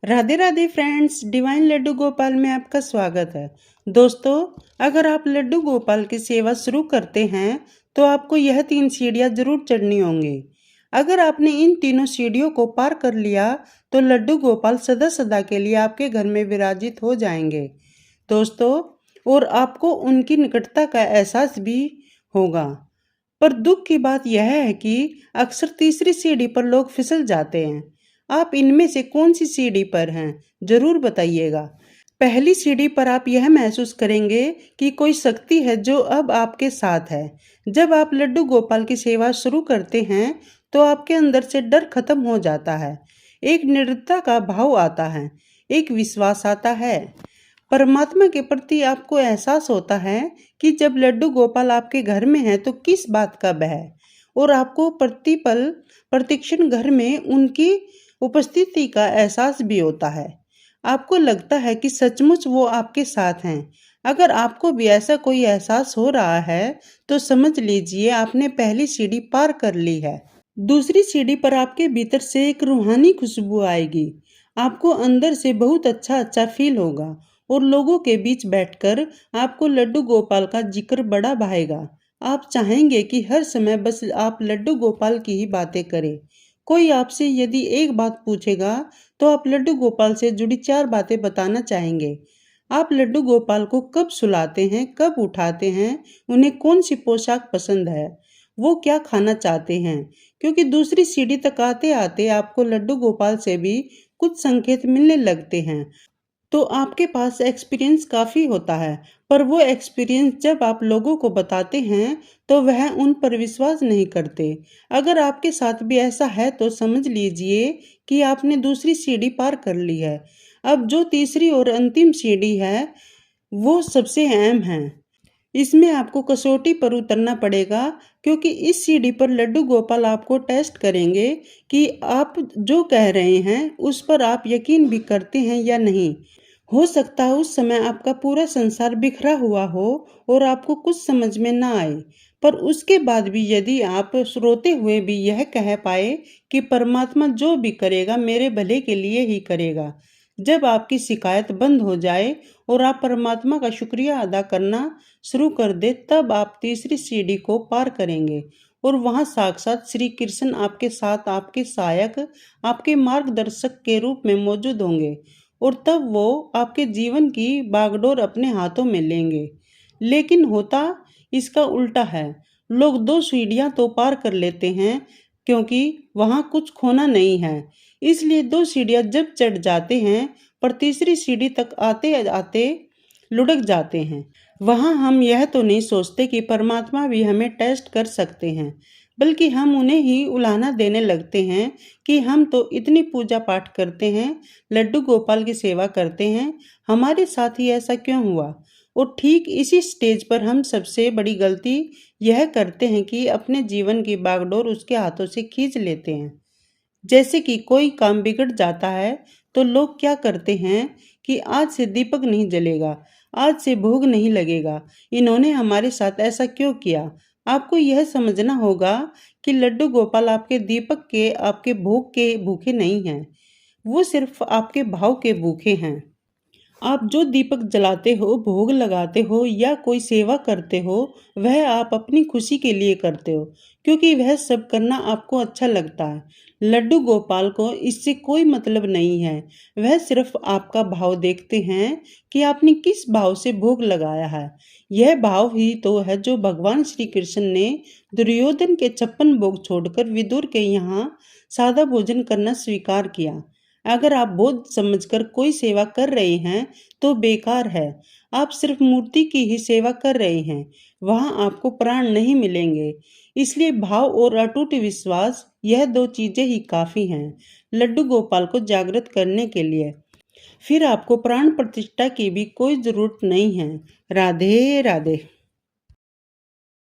Radhe Radhe friends, divine Laddu Gopal में आपका स्वागत है। दोस्तों, अगर आप लड्डू गोपाल की सेवा शुरू करते हैं तो आपको यह 3 सीढ़ियां जरूर चढ़नी होंगी। अगर आपने इन तीनों सीढ़ियों को पार कर लिया तो लड्डू गोपाल सदा सदा के लिए आपके घर में विराजित हो जाएंगे दोस्तों, और आपको उनकी निकटता का एहसास भी होगा। पर दुख की बात यह है कि अक्सर तीसरी सीढ़ी पर लोग फिसल जाते हैं। आप इनमें से कौन सी सीढ़ी पर हैं, जरूर बताइएगा। पहली सीढ़ी पर आप यह महसूस करेंगे कि कोई शक्ति है जो अब आपके साथ है। जब आप लड्डू गोपाल की सेवा शुरू करते हैं तो आपके अंदर से डर खत्म हो जाता है, एक निर्भरता का भाव आता है, एक विश्वास आता है। परमात्मा के प्रति आपको एहसास होता है कि जब लड्डू गोपाल आपके घर में है तो किस बात का भय है, और आपको प्रतिपल प्रतिक्षण घर में उनकी उपस्थिति का एहसास भी होता है। आपको लगता है कि सचमुच वो आपके साथ हैं। अगर आपको भी ऐसा कोई एहसास हो रहा है तो समझ लीजिए आपने पहली सीढ़ी पार कर ली है। दूसरी सीढ़ी पर आपके भीतर से एक रूहानी खुशबू आएगी। आपको अंदर से बहुत अच्छा फील होगा और लोगों के बीच बैठकर आपको लड्डू गोपाल का जिक्र बड़ा भाएगा। आप चाहेंगे कि हर समय बस आप लड्डू गोपाल की ही बातें करें। कोई आपसे यदि एक बात पूछेगा तो आप लड्डू गोपाल से जुड़ी 4 बातें बताना चाहेंगे। आप लड्डू गोपाल को कब सुलाते हैं, कब उठाते हैं, उन्हें कौन सी पोशाक पसंद है, वो क्या खाना चाहते हैं। क्योंकि दूसरी सीढ़ी तक आते आते आपको लड्डू गोपाल से भी कुछ संकेत मिलने लगते हैं, तो आपके पास एक्सपीरियंस काफ़ी होता है। पर वो एक्सपीरियंस जब आप लोगों को बताते हैं तो वह उन पर विश्वास नहीं करते। अगर आपके साथ भी ऐसा है तो समझ लीजिए कि आपने दूसरी सीढ़ी पार कर ली है। अब जो तीसरी और अंतिम सीढ़ी है वो सबसे अहम है। इसमें आपको कसौटी पर उतरना पड़ेगा, क्योंकि इस सीढ़ी पर लड्डू गोपाल आपको टेस्ट करेंगे कि आप जो कह रहे हैं उस पर आप यकीन भी करते हैं या नहीं। हो सकता है उस समय आपका पूरा संसार बिखरा हुआ हो और आपको कुछ समझ में ना आए, पर उसके बाद भी यदि आप रोते हुए भी यह कह पाए कि परमात्मा जो भी करेगा मेरे भले के लिए ही करेगा। जब आपकी शिकायत बंद हो जाए और आप परमात्मा का शुक्रिया अदा करना शुरू कर दे, तब आप तीसरी सीढ़ी को पार करेंगे और वहां साक्षात श्री कृष्ण आपके साथ, आपके सहायक, आपके मार्गदर्शक के रूप में मौजूद होंगे, और तब वो आपके जीवन की बागडोर अपने हाथों में लेंगे। लेकिन होता इसका उल्टा है। लोग 2 सीढ़ियां तो पार कर लेते हैं क्योंकि वहां कुछ खोना नहीं है, इसलिए 2 सीढ़ियां जब चढ़ जाते हैं पर तीसरी सीढ़ी तक आते आते लुढ़क जाते हैं। वहां हम यह तो नहीं सोचते कि परमात्मा भी हमें टेस्ट कर सकते हैं, बल्कि हम उन्हें ही उलाहना देने लगते हैं कि हम तो इतनी पूजा पाठ करते हैं, लड्डू गोपाल की सेवा करते हैं, हमारे साथ ही ऐसा क्यों हुआ। और ठीक इसी स्टेज पर हम सबसे बड़ी गलती यह करते हैं कि अपने जीवन की बागडोर उसके हाथों से खींच लेते हैं। जैसे कि कोई काम बिगड़ जाता है तो लोग क्या करते हैं कि आज से दीपक नहीं जलेगा, आज से भोग नहीं लगेगा, इन्होंने हमारे साथ ऐसा क्यों किया। आपको यह समझना होगा कि लड्डू गोपाल आपके दीपक के, आपके भोग के भूखे नहीं हैं, वो सिर्फ आपके भाव के भूखे हैं। आप जो दीपक जलाते हो, भोग लगाते हो या कोई सेवा करते हो, वह आप अपनी खुशी के लिए करते हो, क्योंकि वह सब करना आपको अच्छा लगता है। लड्डू गोपाल को इससे कोई मतलब नहीं है। वह सिर्फ आपका भाव देखते हैं कि आपने किस भाव से भोग लगाया है। यह भाव ही तो है जो भगवान श्री कृष्ण ने दुर्योधन के 56 भोग छोड़कर विदुर के यहाँ सादा भोजन करना स्वीकार किया। अगर आप बोझ समझकर कोई सेवा कर रहे हैं तो बेकार है। आप सिर्फ मूर्ति की ही सेवा कर रहे हैं, वहां आपको प्राण नहीं मिलेंगे। इसलिए भाव और अटूट विश्वास, यह 2 चीजें ही काफी हैं लड्डू गोपाल को जागृत करने के लिए। फिर आपको प्राण प्रतिष्ठा की भी कोई जरूरत नहीं है। राधे राधे।